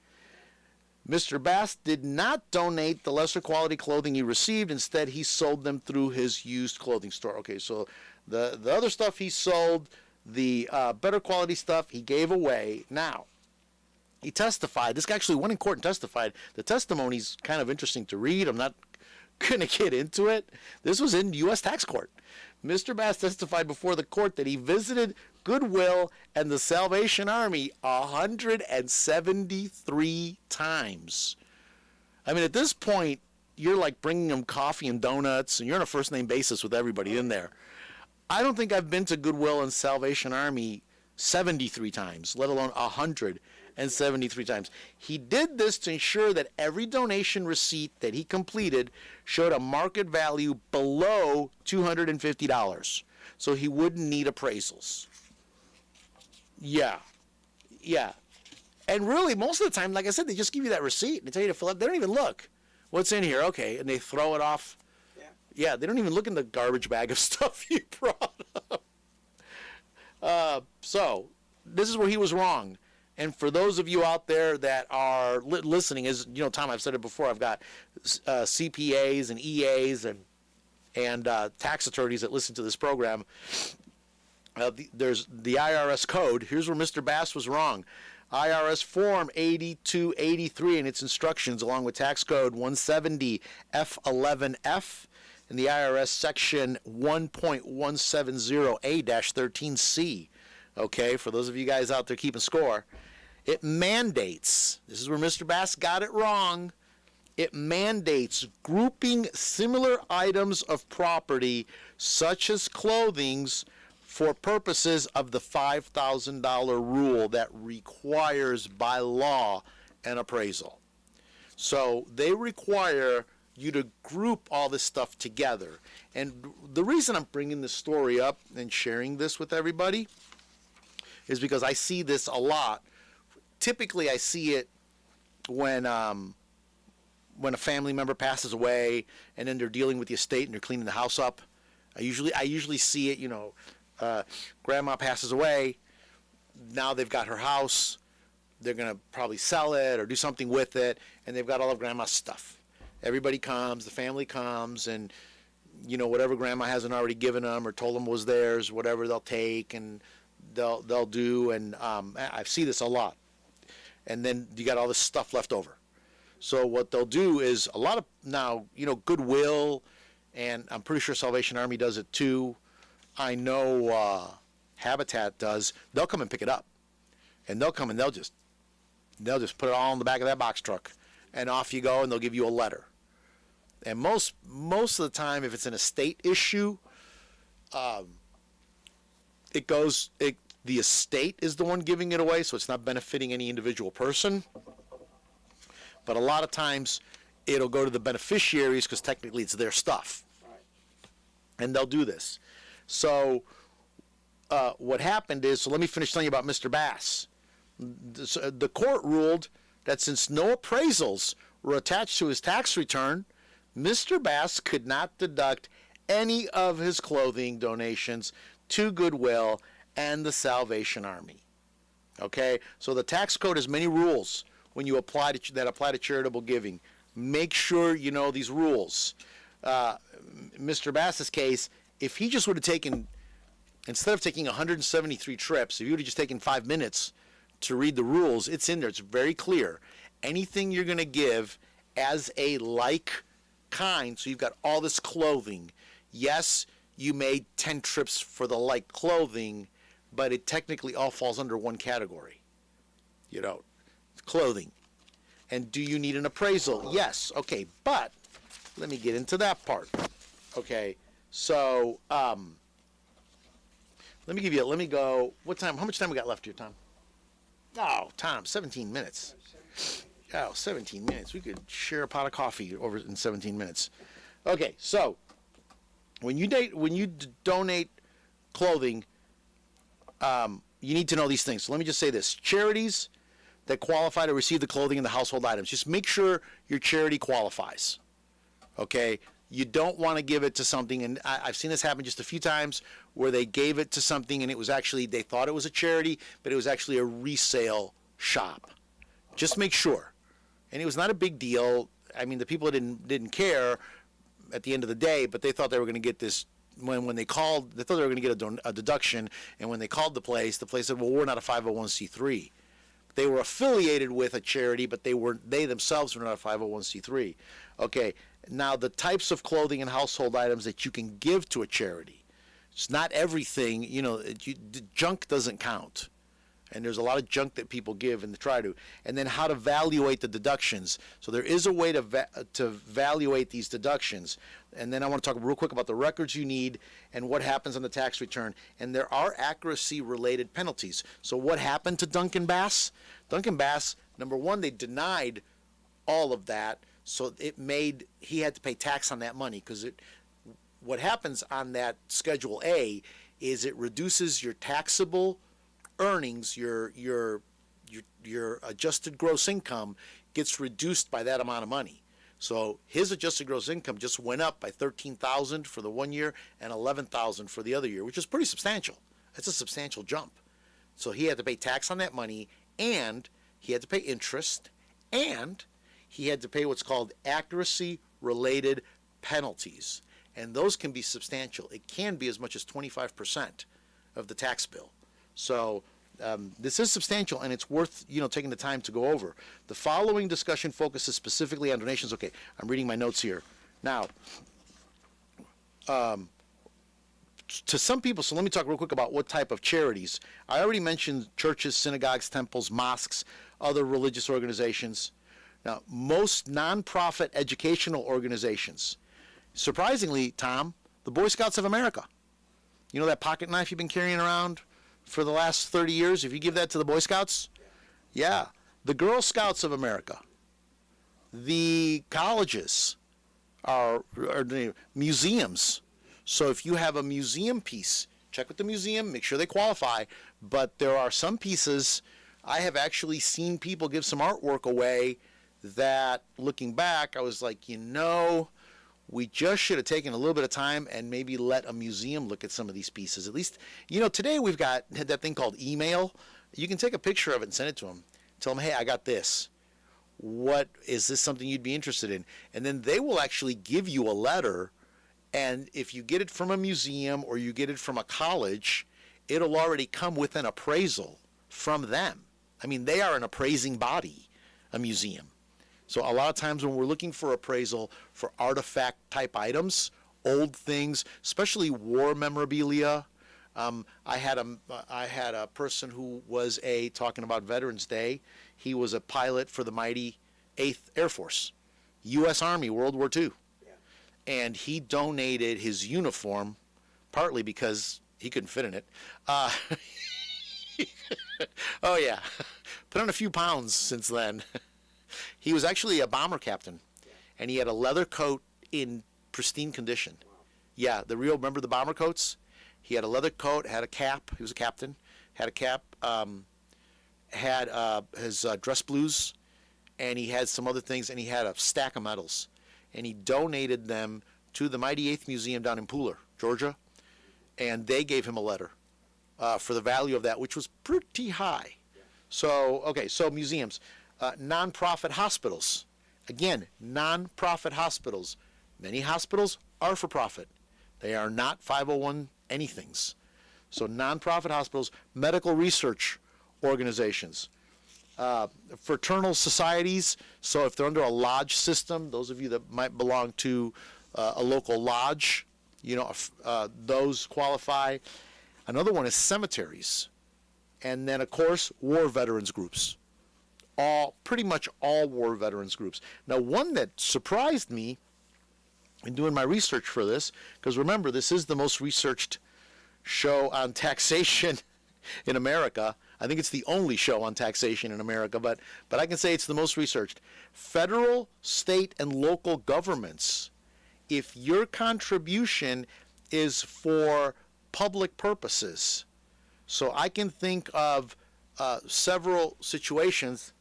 Speaker 1: Mr. Bass did not donate the lesser quality clothing he received. Instead, he sold them through his used clothing store. Okay, so the other stuff he sold, the better quality stuff he gave away. Now, he testified. This guy actually went in court and testified. The testimony's kind of interesting to read. I'm not going to get into it. This was in U.S. tax court. Mr. Bass testified before the court that he visited Goodwill and the Salvation Army 173 times. I mean, at this point, you're like bringing them coffee and donuts, and you're on a first-name basis with everybody in there. I don't think I've been to Goodwill and Salvation Army 73 times, let alone 173 times. He did this to ensure that every donation receipt that he completed showed a market value below $250, so he wouldn't need appraisals. Yeah. And really, most of the time, like I said, they just give you that receipt and they tell you to fill out. They don't even look. What's in here? Okay, and they throw it off. Yeah, they don't even look in the garbage bag of stuff you brought up. So this is where he was wrong. And for those of you out there that are listening, as you know, Tom, I've said it before, I've got CPAs and EAs and tax attorneys that listen to this program. There's the IRS code. Here's where Mr. Bass was wrong. IRS Form 8283 and its instructions, along with tax code 170 F11F and the IRS section 1.170A-13C. Okay, for those of you guys out there keeping score, it mandates, this is where Mr. Bass got it wrong, it mandates grouping similar items of property, such as clothings, for purposes of the $5,000 rule that requires by law an appraisal. So they require you to group all this stuff together. And the reason I'm bringing this story up and sharing this with everybody is because I see this a lot. Typically, I see it when a family member passes away and then they're dealing with the estate and they're cleaning the house up. I usually see it, grandma passes away, now they've got her house, they're going to probably sell it or do something with it, and they've got all of grandma's stuff. Everybody comes, the family comes, and whatever grandma hasn't already given them or told them was theirs, whatever they'll take and they'll do, and I see this a lot. And then you got all this stuff left over. So what they'll do is a lot of now, Goodwill, and I'm pretty sure Salvation Army does it too. I know Habitat does. They'll come and pick it up, and they'll come and they'll just put it all in the back of that box truck, and off you go, and they'll give you a letter. And most of the time, if it's an estate issue, the estate is the one giving it away, so it's not benefiting any individual person. But a lot of times, it'll go to the beneficiaries because technically it's their stuff. And they'll do this. So what happened is, so let me finish telling you about Mr. Bass. The court ruled that since no appraisals were attached to his tax return, Mr. Bass could not deduct any of his clothing donations to Goodwill and the Salvation Army. Okay? So the tax code has many rules when you apply to charitable giving. Make sure you know these rules. Mr. Bass's case, if he just would have taken, instead of taking 173 trips, if he would have just taken 5 minutes to read the rules, it's in there. It's very clear. Anything you're going to give as a like kind, so you've got all this clothing. Yes, you made 10 trips for the like clothing, but it technically all falls under one category. Clothing. And do you need an appraisal? Yes. Okay, but let me get into that part. Okay, so let me go. What time? How much time we got left here, Tom? Oh, Tom, 17 minutes. Oh, 17 minutes. We could share a pot of coffee over in 17 minutes. Okay, so when you donate clothing, you need to know these things. So let me just say this. Charities that qualify to receive the clothing and the household items, just make sure your charity qualifies. Okay? You don't want to give it to something, and I've seen this happen just a few times, where they gave it to something and it was actually, they thought it was a charity, but it was actually a resale shop. Just make sure. And it was not a big deal. I mean, the people didn't care at the end of the day, but they thought they were going to get this. When they called, they thought they were going to get a deduction, and when they called the place said, well, we're not a 501c3. They were affiliated with a charity, but they themselves were not a 501c3. Okay, now the types of clothing and household items that you can give to a charity. It's not everything, the junk doesn't count. And there's a lot of junk that people give and try to. And then how to evaluate the deductions. So there is a way to evaluate these deductions. And then I want to talk real quick about the records you need and what happens on the tax return. And there are accuracy-related penalties. So what happened to Duncan Bass? Duncan Bass, number one, they denied all of that. So he had to pay tax on that money, because what happens on that Schedule A is it reduces your taxable earnings, your adjusted gross income gets reduced by that amount of money. So his adjusted gross income just went up by $13,000 for the 1 year and $11,000 for the other year, which is pretty substantial. That's a substantial jump. So he had to pay tax on that money, and he had to pay interest, and he had to pay what's called accuracy-related penalties. And those can be substantial. It can be as much as 25% of the tax bill. So this is substantial, and it's worth taking the time to go over. The following discussion focuses specifically on donations. Okay, I'm reading my notes here. Now, to some people, so let me talk real quick about what type of charities. I already mentioned churches, synagogues, temples, mosques, other religious organizations. Now, most nonprofit educational organizations, surprisingly, Tom, the Boy Scouts of America. You know that pocket knife you've been carrying around for the last 30 years, if you give that to the Boy Scouts? Yeah. The Girl Scouts of America, the colleges, are the museums. So if you have a museum piece, check with the museum, make sure they qualify. But there are some pieces, I have actually seen people give some artwork away that, looking back, I was like, we just should have taken a little bit of time and maybe let a museum look at some of these pieces. At least, today we've got that thing called email. You can take a picture of it and send it to them. Tell them, hey, I got this. What is this something you'd be interested in? And then they will actually give you a letter. And if you get it from a museum or you get it from a college, it'll already come with an appraisal from them. I mean, they are an appraising body, a museum. So a lot of times when we're looking for appraisal for artifact type items, old things, especially war memorabilia. I had a person who was talking about Veterans Day. He was a pilot for the mighty 8th Air Force, U.S. Army, World War II. And he donated his uniform, partly because he couldn't fit in it. Oh, yeah. Put on a few pounds since then. He was actually a bomber captain, and he had a leather coat in pristine condition. Yeah, remember the bomber coats? He had a leather coat, had a cap. He was a captain. Had a cap, had his dress blues, and he had some other things, and he had a stack of medals. And he donated them to the Mighty 8th Museum down in Pooler, Georgia, and they gave him a letter for the value of that, which was pretty high. So, okay, so museums. Nonprofit hospitals. Again, nonprofit hospitals. Many hospitals are for profit. They are not 501 anythings. So nonprofit hospitals, medical research organizations, fraternal societies. So if they're under a lodge system, those of you that might belong to a local lodge, those qualify. Another one is cemeteries. And then, of course, war veterans groups. Pretty much all war veterans groups. Now, one that surprised me in doing my research for this, because remember, this is the most researched show on taxation in America. I think it's the only show on taxation in America, but I can say it's the most researched. Federal, state, and local governments, if your contribution is for public purposes, so I can think of several situations.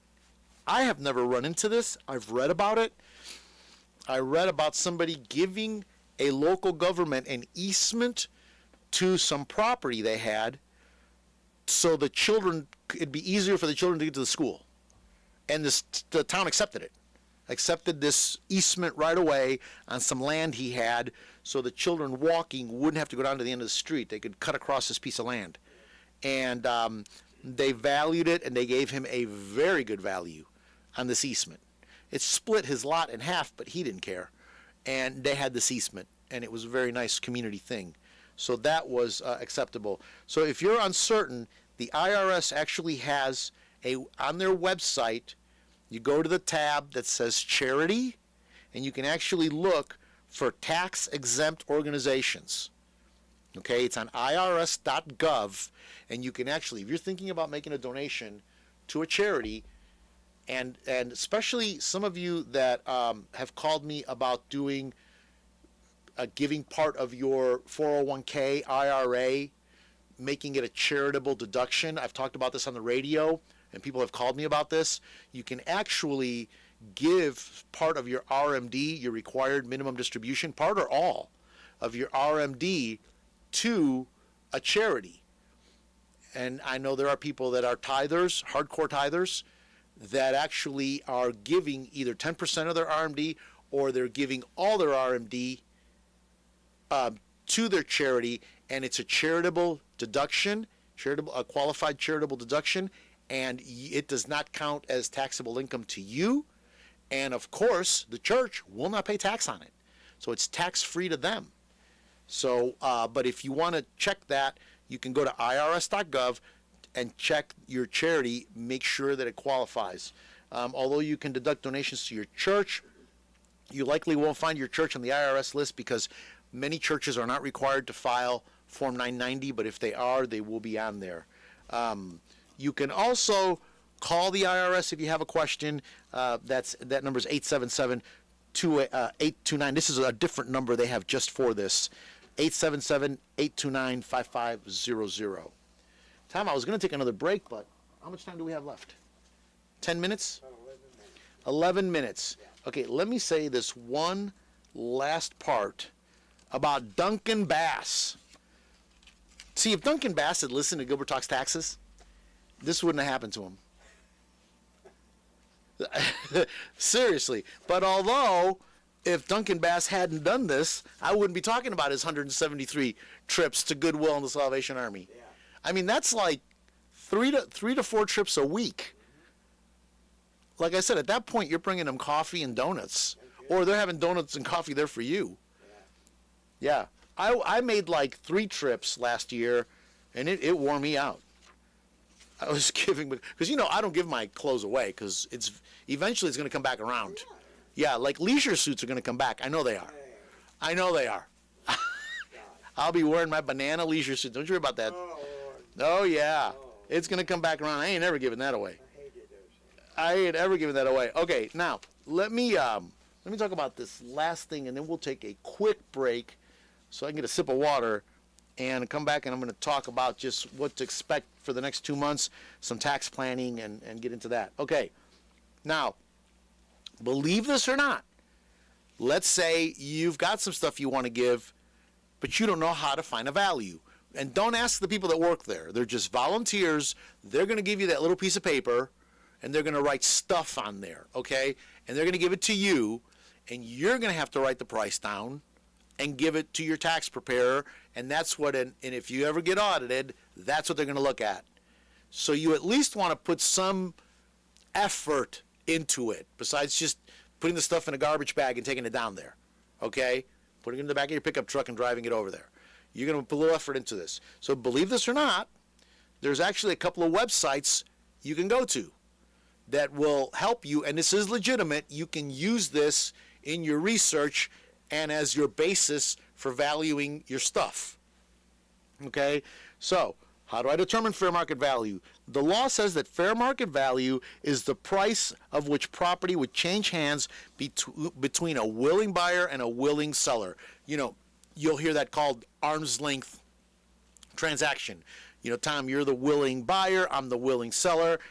Speaker 1: I have never run into this. I've read about it. I read about somebody giving a local government an easement to some property they had so it'd be easier for the children to get to the school. And the town accepted it. Accepted this easement right away on some land he had so the children walking wouldn't have to go down to the end of the street. They could cut across this piece of land. And they valued it, and they gave him a very good value on this easement. It split his lot in half, but he didn't care. And they had this easement, and it was a very nice community thing. So that was acceptable. So if you're uncertain, the IRS actually has on their website, you go to the tab that says charity, and you can actually look for tax-exempt organizations. Okay, it's on irs.gov, and you can actually, if you're thinking about making a donation to a charity, and especially some of you that have called me about doing giving part of your 401k IRA, making it a charitable deduction. I've talked about this on the radio, and people have called me about this. You can actually give part of your RMD, your required minimum distribution, part or all of your RMD to a charity. And I know there are people that are tithers, hardcore tithers, that actually are giving either 10% of their RMD or they're giving all their RMD to their charity, and it's a charitable deduction, a qualified charitable deduction, and it does not count as taxable income to you. And of course, the church will not pay tax on it. So it's tax-free to them. So, but if you want to check that, you can go to irs.gov and check your charity, make sure that it qualifies. Although you can deduct donations to your church, you likely won't find your church on the IRS list because many churches are not required to file Form 990, but if they are, they will be on there. You can also call the IRS if you have a question. That number is 877-829. This is a different number they have just for this. 877-829-5500. Tom, I was going to take another break, but how much time do we have left? 10 minutes? 11 minutes. Okay, let me say this one last part about Duncan Bass. See, if Duncan Bass had listened to Gilbert Talks Taxes, this wouldn't have happened to him. Seriously. But although, if Duncan Bass hadn't done this, I wouldn't be talking about his 173 trips to Goodwill and the Salvation Army.
Speaker 4: Yeah.
Speaker 1: I mean, that's like three to four trips a week. Like I said, at that point, you're bringing them coffee and donuts, or they're having donuts and coffee there for you. Yeah. I made like 3 trips last year, and it wore me out. I was giving, because I don't give my clothes away, because eventually it's going to come back around. Yeah, like leisure suits are going to come back. I know they are. I know they are. I'll be wearing my banana leisure suit. Don't you worry about that. Oh yeah, it's going to come back around. I ain't ever giving that away. I ain't ever giving that away. Okay, now let me talk about this last thing, and then we'll take a quick break so I can get a sip of water and come back, and I'm going to talk about just what to expect for the next 2 months, some tax planning, and get into that. Okay, now, believe this or not, let's say you've got some stuff you want to give, but you don't know how to find a value. And don't ask the people that work there. They're just volunteers. They're going to give you that little piece of paper, and they're going to write stuff on there, okay? And they're going to give it to you, and you're going to have to write the price down and give it to your tax preparer, and that's what, and if you ever get audited, that's what they're going to look at. So you at least want to put some effort into it, besides just putting the stuff in a garbage bag and taking it down there, okay? Putting it in the back of your pickup truck and driving it over there. You're going to put a little effort into this. So believe this or not, there's actually a couple of websites you can go to that will help you, and this is legitimate. You can use this in your research and as your basis for valuing your stuff. Okay? So, how do I determine fair market value? The law says that fair market value is the price of which property would change hands between a willing buyer and a willing seller. You'll hear that called arm's length transaction. Tom, you're the willing buyer, I'm the willing seller.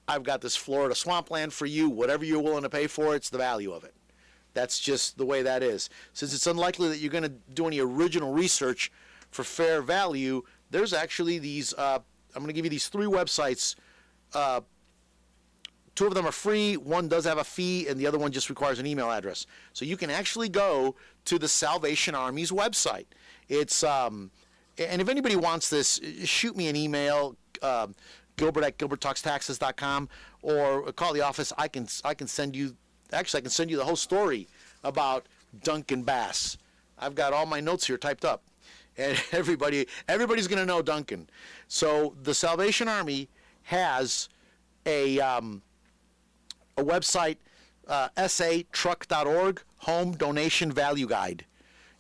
Speaker 1: I've got this Florida swampland for you. Whatever you're willing to pay for, it's the value of it. That's just the way that is. Since it's unlikely that you're going to do any original research for fair value, there's actually these, I'm going to give you these 3 websites. 2 of them are free. One does have a fee, and the other one just requires an email address. So you can actually go to the Salvation Army's website. It's, and if anybody wants this, shoot me an email, Gilbert@GilbertTalksTaxes.com, or call the office. I can send you, actually I can send you the whole story about Duncan Bass. I've got all my notes here typed up, and everybody's going to know Duncan. So the Salvation has a website, satruck.org, Home Donation Value Guide.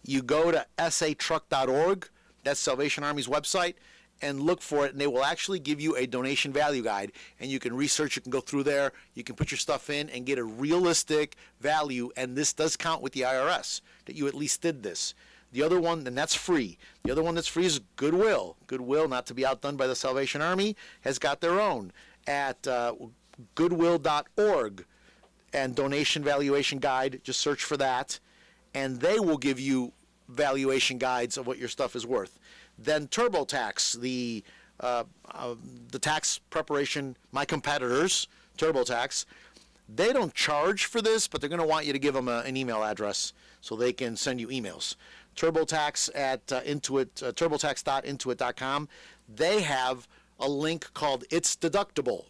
Speaker 1: You go to satruck.org, that's Salvation Army's website, and look for it, and they will actually give you a donation value guide, and you can research, you can go through there, you can put your stuff in and get a realistic value, and this does count with the IRS, that you at least did this. The other one, and that's free. The other one that's free is Goodwill. Goodwill, not to be outdone by the Salvation Army, has got their own at goodwill.org, and donation valuation guide, just search for that, and they will give you valuation guides of what your stuff is worth. Then TurboTax, the tax preparation, my competitors, TurboTax, they don't charge for this, but they're going to want you to give them an email address so they can send you emails. TurboTax at turbotax.intuit.com, they have a link called It's Deductible,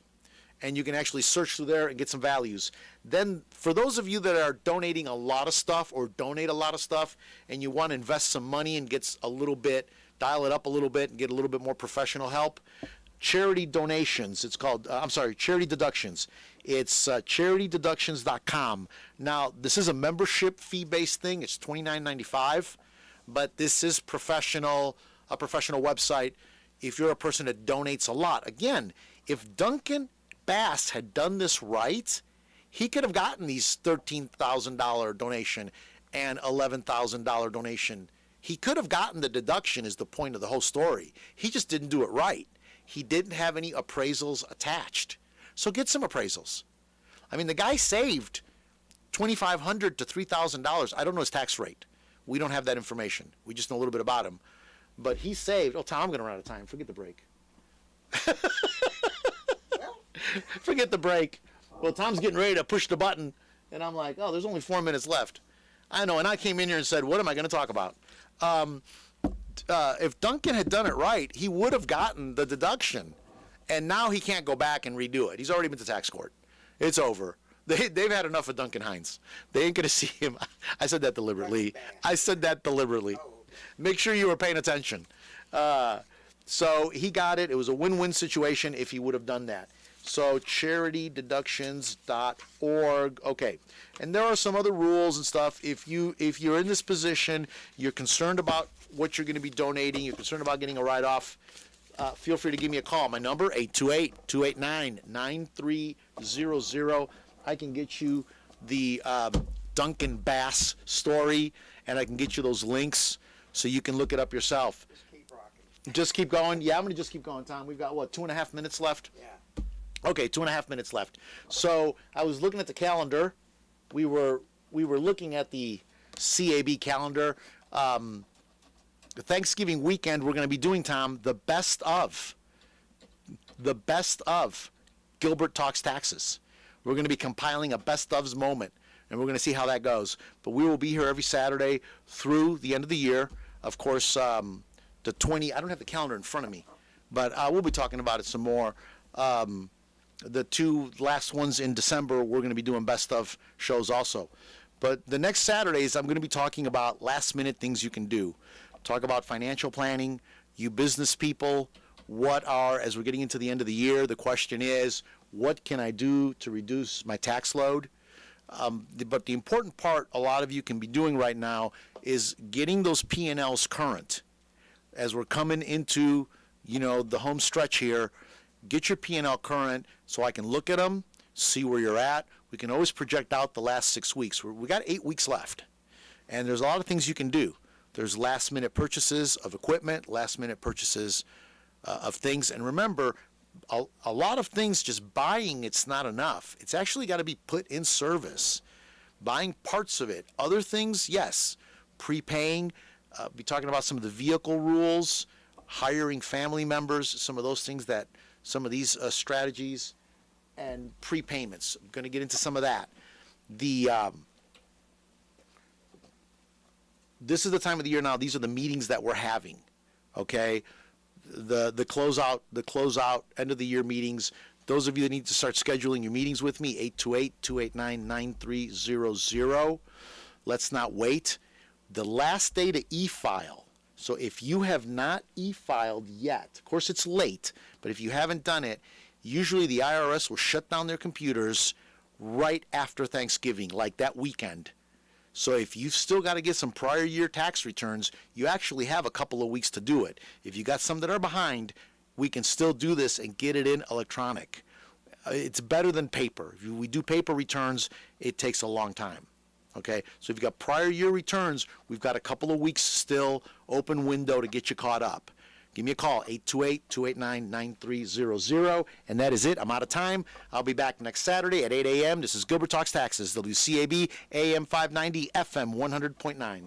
Speaker 1: and you can actually search through there and get some values. Then for those of you that are donating a lot of stuff or donate a lot of stuff and you want to invest some money and get a little bit, dial it up a little bit and get a little bit more professional help, charity donations, it's called, charity deductions. It's charitydeductions.com. Now, this is a membership fee-based thing. It's $29.95, but this is a professional website if you're a person that donates a lot. Again, if Duncan Bass had done this right, he could have gotten these $13,000 donation and $11,000 donation. He could have gotten the deduction, is the point of the whole story. He just didn't do it right. He didn't have any appraisals attached. So get some appraisals. I mean, the guy saved $2,500 to $3,000. I don't know his tax rate. We don't have that information. We just know a little bit about him. But he saved, Tom, I'm going to run out of time. Forget the break. Forget the break. Well, Tom's getting ready to push the button, and I'm like, oh, there's only 4 minutes left. I know, and I came in here and said, what am I going to talk about? If Duncan had done it right, he would have gotten the deduction, and now he can't go back and redo it. He's already been to tax court. It's over. They've had enough of Duncan Hines. They ain't going to see him. I said that deliberately. Make sure you were paying attention. So he got it. It was a win-win situation if he would have done that. So charitydeductions.org. Okay. And there are some other rules and stuff. If you're in this position, you're concerned about what you're going to be donating, you're concerned about getting a write-off, feel free to give me a call. My number, 828-289-9300. I can get you the Duncan Bass story, and I can get you those links so you can look it up yourself.
Speaker 4: Just keep rocking.
Speaker 1: Just keep going? Yeah, I'm going to just keep going, Tom. We've got, 2.5 minutes left?
Speaker 4: Yeah.
Speaker 1: Okay, 2.5 minutes left. So I was looking at the calendar. We were looking at the CAB calendar. The Thanksgiving weekend, we're going to be doing, Tom, the best of Gilbert Talks Taxes. We're going to be compiling a best ofs moment, and we're going to see how that goes. But we will be here every Saturday through the end of the year. Of course, the 20, I don't have the calendar in front of me, but we'll be talking about it some more. The 2 last ones in December, we're going to be doing best of shows also. But the next Saturdays, I'm going to be talking about last minute things you can do. Talk about financial planning, you business people, as we're getting into the end of the year, the question is, what can I do to reduce my tax load? But the important part a lot of you can be doing right now is getting those P&Ls current. As we're coming into, the home stretch here, get your P&L current so I can look at them, see where you're at. We can always project out the last 6 weeks. We got 8 weeks left, and there's a lot of things you can do. There's last-minute purchases of equipment, last-minute purchases of things, and remember, a lot of things just buying, it's not enough. It's actually got to be put in service. Buying parts of it. Other things, yes. Prepaying, be talking about some of the vehicle rules, hiring family members, some of those things some of these strategies, and prepayments. I'm going to get into some of that. This is the time of the year now. These are the meetings that we're having, okay? The closeout, end of the year meetings. Those of you that need to start scheduling your meetings with me, 828-289-9300. Let's not wait. The last day to e-file. So if you have not e-filed yet, of course it's late, but if you haven't done it, usually the IRS will shut down their computers right after Thanksgiving, like that weekend. So if you've still got to get some prior year tax returns, you actually have a couple of weeks to do it. If you got some that are behind, we can still do this and get it in electronic. It's better than paper. If we do paper returns, it takes a long time. Okay, so if you've got prior year returns, we've got a couple of weeks still, open window to get you caught up. Give me a call, 828-289-9300, and that is it. I'm out of time. I'll be back next Saturday at 8 a.m. This is Gilbert Talks Taxes, WCAB AM 590, FM 100.9.